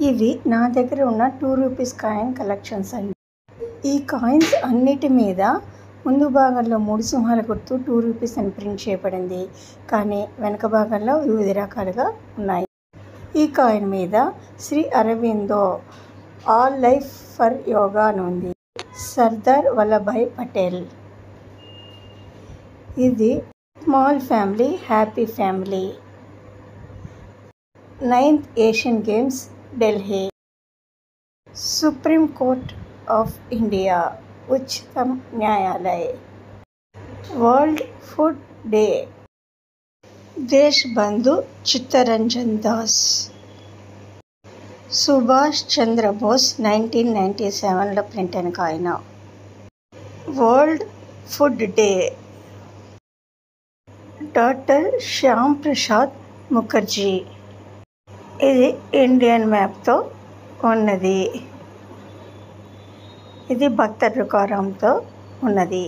ఇవి నా దగ్గర ఉన్న 2 రూపీస్ కాయిన్ కలెక్షన్స్ అండి. ఈ కాయిన్స్ అన్నిటి మీద ముందు భాగంలో 3 సింహాల గుర్తు 2 రూపీస్ అని ప్రింట్ చేయబడింది. కానీ వెనక భాగంలో వివిధ రకాలుగా ఉన్నాయి. ఈ కాయిన్ మీద Shri Aurobindo all life for yoga అని ఉంది. సర్దార్ వల్లభాయ్ పటేల్. ఇది small family happy family. 9th Asian Games Delhi. Supreme Court of India ఉच्चतम న్యాయాలయ. World Food Day. Desh Bandhu Chittaranjan Das. Subhash Chandra Bose 1997లో ప్రింట్ అయిన coin. World Food Day. Doctor Shyam Prasad Mukherjee. ఇది ఇండియన్ మ్యాప్తో ఉన్నది. ఇది భక్త తుకారాంతో ఉన్నది.